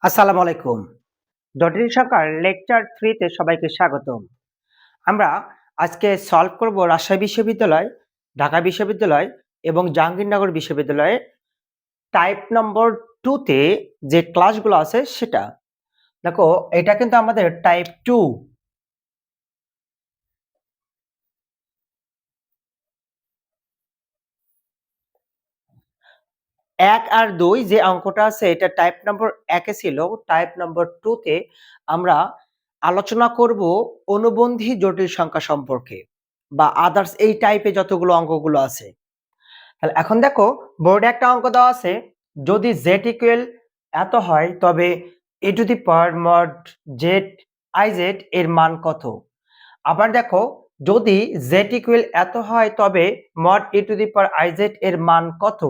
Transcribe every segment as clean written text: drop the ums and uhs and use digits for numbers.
আসসালামু আলাইকুম। জটিল সংখ্যার লেকচার 3 তে সবাইকে স্বাগতম। আমরা আজকে সলভ করব রাজশাহী বিশ্ববিদ্যালয়, ঢাকা বিশ্ববিদ্যালয় এবং জাহাঙ্গীরনগর বিশ্ববিদ্যালয়ে টাইপ নম্বর 2 তে যে ক্লাসগুলো আছে সেটা। দেখো এটা কিন্তু আমাদের টাইপ 2। 1 আর 2 যে অঙ্কটা আছে এটা টাইপ নম্বর 1 এ ছিল। টাইপ নম্বর 2 তে আমরা আলোচনা করব অনুবন্ধী জটিল সংখ্যা সম্পর্কে বা আদার্স এই টাইপে যতগুলো অঙ্কগুলো আছে। তাহলে এখন দেখো বোর্ডে একটা অঙ্ক দেওয়া আছে, যদি z ইকুয়াল এত হয় তবে a two the power mod z iz এর মান কত। আবার দেখো যদি z ইকুয়াল এত হয় তবে mod a two the power iz এর মান কত।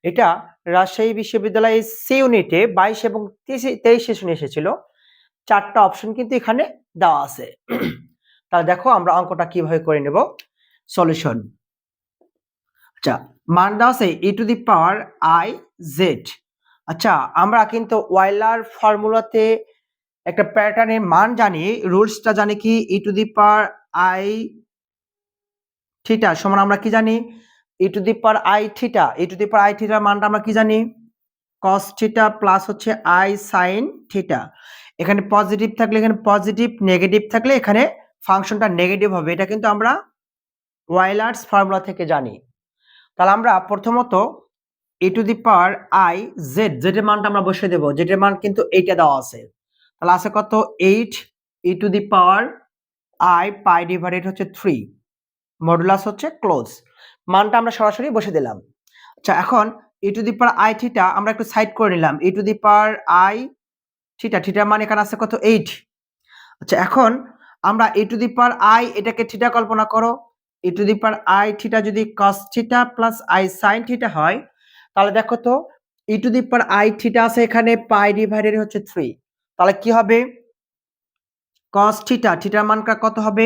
এটা রাজশাহী বিশ্ববিদ্যালয়ের সি ইউনিটে 22 এবং 23 সেশনে এসেছিল। চারটা অপশন কিন্তু এখানে দেওয়া আছে। তাহলে দেখো আমরা অঙ্কটা কিভাবে করে নেব। সলিউশন। আচ্ছা, মান দেওয়া আছে e to the power i z। আচ্ছা, আমরা কিন্তু ওয়েলার ফর্মুলাতে একটা প্যাটার্নের মান জানি, রুলসটা জানি কি e to the power i theta সমান আমরা কি জানি e to the power i theta. e to the power i থিটার মানটা আমরা কি জানি cos থিটা প্লাস হচ্ছে i sin থিটা। এখানে পজিটিভ থাকলে এখানে পজিটিভ, নেগেটিভ থাকলে এখানে ফাংশনটা নেগেটিভ হবে। এটা কিন্তু আমরা ওয়েলার্স ফর্মুলা থেকে জানি। তাহলে আমরা প্রথমত e to the power i z, z এর মানটা আমরা বসিয়ে দেব। z এর মান কিন্তু এইটা দেওয়া আছে। তাহলে আছে কত 8 e to the power i pi divided হচ্ছে 3, মডুলাস হচ্ছে ক্লোজ। মানটা আমরা সরাসরি বসিয়ে দিলাম। আচ্ছা, এখন e to the power i theta আমরা একটু সাইড করে নিলাম। e to the power i theta, থিটার মান এখানে আছে কত 8। আচ্ছা, এখন আমরা e to the power i এটাকে থিটা কল্পনা করো। e to the power i theta যদি cos theta plus i sin theta হয় তাহলে দেখো তো e to the power i theta আছে এখানে পাই ডিভাইডেড হচ্ছে 3। তাহলে কি হবে cos থিটা, থিটার মানটা কত হবে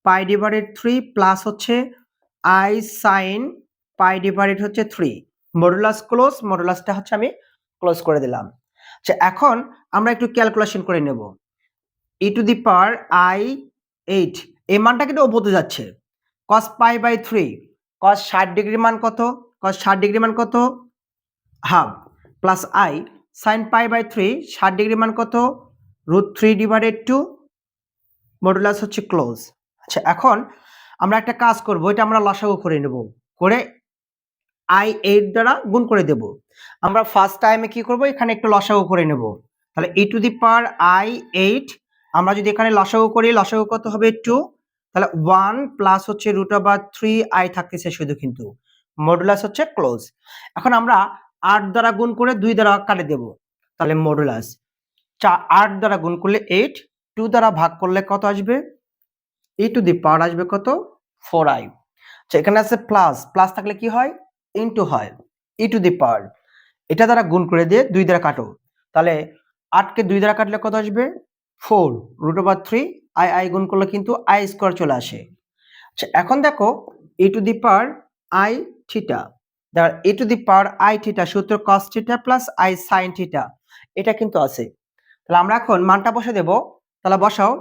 পাই ডিভাইডেড 3 প্লাস হচ্ছে i sin পাই ডিভাইডেড হচ্ছে 3, মডুলাস ক্লোজ। মডুলাসটা হচ্ছে আমি ক্লোজ করে দিলাম। আচ্ছা, এখন আমরা একটু ক্যালকুলেশন করে নেব। e to the power i 8 এই মানটা কিন্তু ও বলতে যাচ্ছে cos pi by 3, cos 60 degree মান কত, cos 60 ডিগ্রি মান কত half, plus i sin pi by 3 60 degree মান কত √3 ডিভাইডেড 2, মডুলাস হচ্ছে ক্লোজ। আচ্ছা, এখন আমরা একটা কাজ করব, এটা আমরা লসাগু করে নেব, করে i 8 দ্বারা গুণ করে দেব। আমরা ফার্স্ট টাইমে কি করব এখানে একটু লসাগু করে নেব। তাহলে e to the power i 8 আমরা যদি এখানে লসাগু করি, লসাগু কত হবে 2, তাহলে 1 প্লাস হচ্ছে √3 i থাকতেছে শুধু, কিন্তু মডুলাস হচ্ছে ক্লোজ। এখন আমরা 8 দ্বারা গুণ করে 2 দ্বারা কাটে দেব। তাহলে মডুলাস 8 দ্বারা গুণ করলে 8, 2 দ্বারা ভাগ করলে কত আসবে e টু দি পাওয়ার আসবে কত 4i। আচ্ছা, এখানে আছে প্লাস, প্লাস থাকলে কি হয় ইনটু হয়, e টু দি পাওয়ার এটা দ্বারা গুণ করে দিয়ে 2 দ্বারা কাটো। তাহলে 8 কে 2 দ্বারা কাটলে কত আসবে 4 √3 i গুণ করলে কিন্তু i স্কয়ার চলে আসে। আচ্ছা, এখন দেখো e to the power i theta, দেখো e to the power i theta সূত্র cos theta plus i sin theta, এটা কিন্তু আছে। তাহলে আমরা এখন মানটা বসে দেব। তাহলে বসাও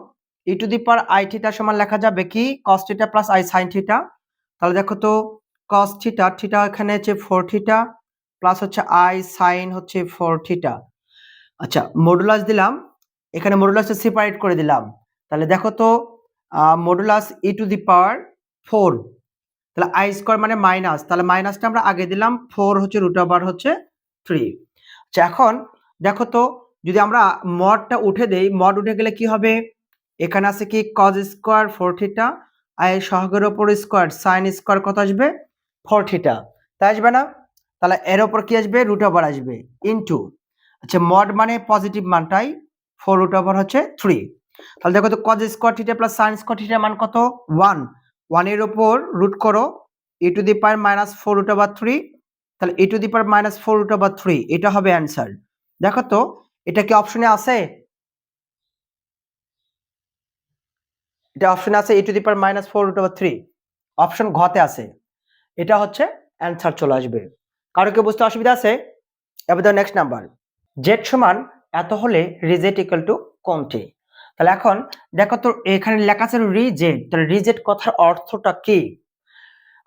e to the power i theta সমান লেখা যাবে কি cos theta plus i sin theta. তাহলে দেখো তো cos থিটা, থিটা এখানে হচ্ছে 4 থিটা প্লাস হচ্ছে i sin হচ্ছে 4 থিটা। আচ্ছা, মডুলাস দিলাম, এখানে মডুলাসটা সেপারেট করে দিলাম। তাহলে দেখো তো মডুলাস e টু দি পাওয়ার 4, তাহলে i স্কয়ার মানে মাইনাস, তাহলে মাইনাসটা আমরা আগে দিলাম, 4 হচ্ছে হচ্ছে 3। আচ্ছা, এখন দেখো তো যদি আমরা মডটা উঠে দেই, মড উঠে গেলে কি হবে এখানে আছে কি cos স্কয়ার 4 থিটা i এর সহগের উপর স্কয়ার sin স্কয়ার কত আসবে 4 থিটা, তাই আসবে না? তাহলে এর উপর কি আসবে √ আসবে ইনটু, আচ্ছা মড মানে পজিটিভ মানটাই 4 হচ্ছে 3। তাহলে দেখো তো cos square theta plus sin square থিটার মান কত 1, 1 এর উপর রুট করো e টু দি পাওয়ার -4 √3, তাহলে e টু দি পাওয়ার -4 √3 এটা হবে অ্যানসার। দেখো তো এটা কি অপশনে আছে, এটা অপশনে আছে e to the power -4 √3, option ঘ তে আছে। এটা হচ্ছে অ্যানসার চলে আসবে। কারো কি বুঝতে অসুবিধা আছে? এবার নেক্সট নাম্বার, z সমান এত হলে রিজেট ইকুয়াল টু কোনটি? তাহলে এখন দেখো তো এখানে লেখা আছে রিজেট, তাহলে রিজেট কথার অর্থটা কি?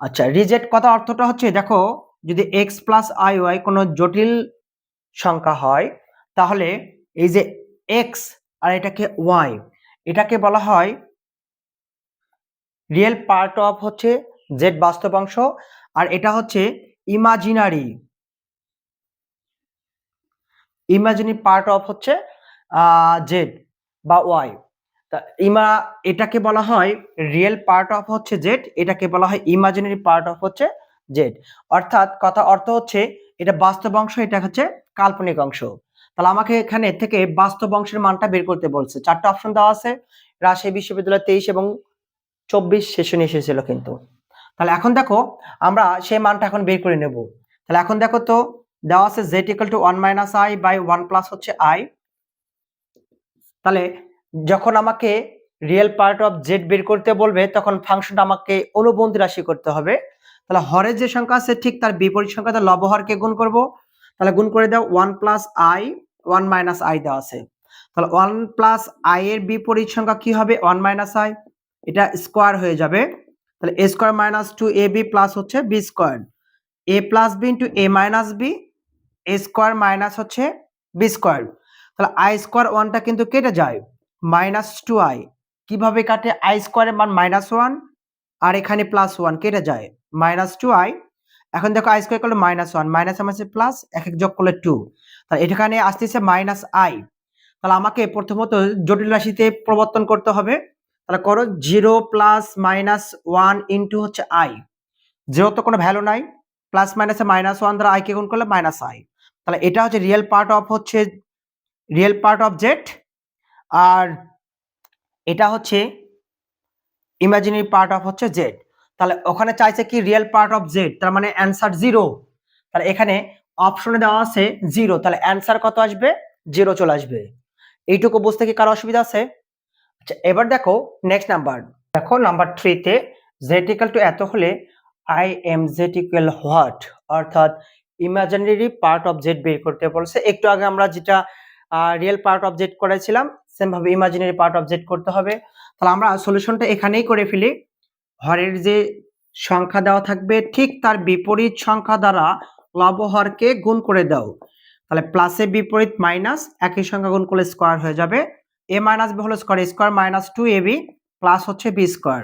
আচ্ছা, রিজেট কথার অর্থটা হচ্ছে দেখো, যদি x প্লাস আই ওয়াই কোনো জটিল সংখ্যা হয় তাহলে এই যে x আর এটাকে y, এটাকে বলা হয় রিয়েল পার্ট অফ হচ্ছে z বাস্তব অংশ, আর এটা হচ্ছে ইমাজিনারি পার্ট অফ হচ্ছে z বা y। তা এটাকে বলা হয় রিয়েল পার্ট অফ হচ্ছে z, এটাকে বলা হয় ইমাজিনারি পার্ট অফ হচ্ছে z। অর্থাৎ কথা অর্থ হচ্ছে এটা বাস্তব অংশ, এটা হচ্ছে কাল্পনিক অংশ। তাহলে আমাকে এখানে থেকে বাস্তব অংশের মানটা বের করতে বলছে। চারটা অপশন দেওয়া আছে, রাজশাহী বিশ্ববিদ্যালয় 23 এবং 24 সেশনে এসেছিল কিন্তু। তাহলে এখন দেখো আমরা সেই মানটা এখন বের করে নেব। তাহলে এখন দেখো তো দেওয়া আছে z equal to 1 minus I by 1 plus হচ্ছে আই। তাহলে যখন আমাকে রিয়েল পার্ট অফ জেড বের করতে বলবে তখন ফাংশনটা আমাকে অনুবন্ধী রাশি করতে হবে। তাহলে হরের যে সংখ্যা আছে ঠিক তার বিপরীত সংখ্যাটা লবহরকে গুণ করব। তাহলে গুণ করে দাও 1 প্লাস আই 1 মাইনাস আই দেওয়া আছে। তাহলে 1 প্লাস আই এর বিপরীত সংখ্যা কি হবে? 1 মাইনাস আই, এটা স্কোয়ার হয়ে যাবে। তাহলে A square minus 2ab plus হচ্ছে B square, A plus B into A minus B, A square minus হচ্ছে বি স্কোয়ার। তাহলে আই স্কোয়ার ওয়ানটা কিন্তু কেটে যায়, মাইনাস 2i কিভাবে কাটে? আই স্কোয়ারের মান -1 আর এখানে +1 কেটে যায়, -2i। এখন দেখো আই স্কোয়ার করলে -1 মাইনাস আছে প্লাস, এক এক যোগ করলে 2, তাহলে এখানে আসতেছে -i। তাহলে আমাকে প্রথমত জটিল রাশিতে প্রবর্তন করতে হবে। তাহলে করো 0 প্লাস -1 ইন্টু হচ্ছে i, 0 তো কোনো ভ্যালু নাই, প্লাস মাইনাসে -1 দ্বারা i কে গুণ করলে -i। তাহলে এটা হচ্ছে রিয়েল পার্ট অফ জেড, আর এটা হচ্ছে ইমাজিনারি পার্ট অফ হচ্ছে জেড। তাহলে ওখানে চাইছে কি রিয়েল পার্ট অফ জেড, তার মানে অ্যান্সার 0। তাহলে এখানে অপশনে দেওয়া আছে 0, তাহলে অ্যান্সার কত আসবে? 0 চলে আসবে। এইটুকু বুঝতে কি কারো অসুবিধা আছে? আচ্ছা, এবার দেখো নেক্সট নাম্বার। দেখো নাম্বার 3 তে z ইকুয়াল টু এত হলে I am Z equal what, অর্থাৎ ইমাজিনারি পার্ট অফ জেড বের করতে বলছে। একটু আগে আমরা যেটা রিয়েল পার্ট অফ জেড করেছিলাম সেম ভাবে ইমাজিনারি পার্ট অফ জেড করতে হবে। তাহলে আমরা সলিউশনটা এখানেই করে ফেলি। হরের যে সংখ্যা দেওয়া থাকবে ঠিক তার বিপরীত সংখ্যা দ্বারা লবহরকে গুণ করে দাও। তাহলে প্লাসের বিপরীত মাইনাস, একই সংখ্যা গুণ করলে স্কোয়ার হয়ে যাবে। এ মাইনাস বি হলো square, square minus 2ab plus হচ্ছে B square,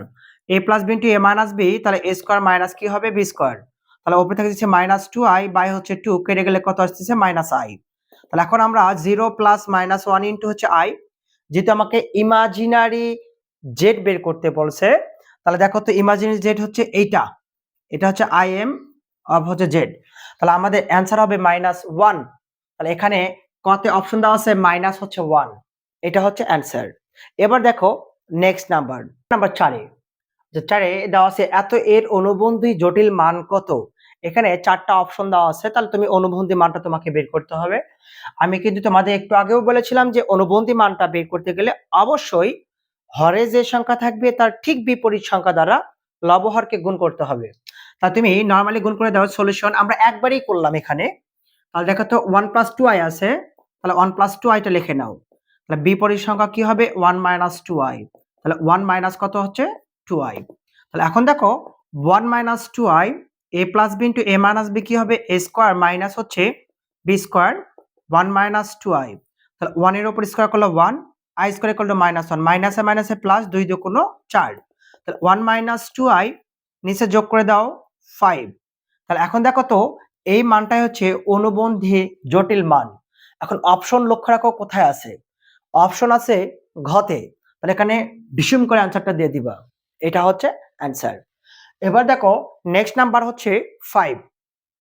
A plus B into A minus B, তাহলে এ স্কোয়ার মাইনাস কি হবে? B square. তাহলে উপরে থেকে দিচ্ছে -2i বাই হচ্ছে 2 কেটে গেলে কত আসতেছে? -i। তাহলে এখন আমরা 0 প্লাস -1 ইন্টু হচ্ছে i, যেহেতু আমাকে ইমাজিনারি জেড বের করতে বলছে, তাহলে দেখো তো ইমাজিনারি জেড হচ্ছে এইটা, এটা হচ্ছে আই এম অফ হচ্ছে জেড। তাহলে আমাদের অ্যান্সার হবে -1। তাহলে এখানে কতে অপশন দেওয়া আছে -1, এটা হচ্ছে অ্যান্সার। এবার দেখো নেক্সট নাম্বার 4-এ, যে 4-এ দেওয়া আছে এত এর অনুবন্ধী জটিল মান কত। এখানে 4টা অপশন দেওয়া আছে, তাহলে তুমি অনুবন্ধী মানটা তোমাকে বের করতে হবে। আমি কিন্তু তোমাদের একটু আগেও বলেছিলাম যে অনুবন্ধী মানটা বের করতে গেলে অবশ্যই হরে যে সংখ্যা থাকবে তার ঠিক বিপরীত সংখ্যা দ্বারা লবহরকে গুণ করতে হবে। তা তুমি নরমালি গুণ করে দাও। সলিউশন আমরা একবারই করলাম এখানে। তাহলে দেখো তো 1 + 2i আছে, তাহলে 1 + 2i টা লিখে নাও। তাহলে বিপরীত সংখ্যা কি হবে? 1 - 2i, তাহলে 1 মাইনাস কত হচ্ছে? 2i। তাহলে এখন দেখো 1 - 2i, a plus B into a minus B কি হবে? a স্কোয়ার মাইনাস হচ্ছে বি স্কোয়ার, 1 - 2i। তাহলে 1 এর উপর স্কোয়ার করলে 1, i স্কোয়ার ইকুয়াল টু -1, মাইনাসে মাইনাসে প্লাস, 2 × 2 = 4। তাহলে 1 - 2i নিচে যোগ করে দাও 5। তাহলে এখন দেখো তো এই মানটাই হচ্ছে অনুবন্ধী জটিল মান। এখন অপশন লক্ষ্য রাখো কোথায় আছে? অপশন আছে ঘতে। তাহলে এখানে বিষম করে অ্যান্সারটা দিয়ে দিবা, এটা হচ্ছে অ্যান্সার। এবার দেখো নেক্সট নাম্বার হচ্ছে 5।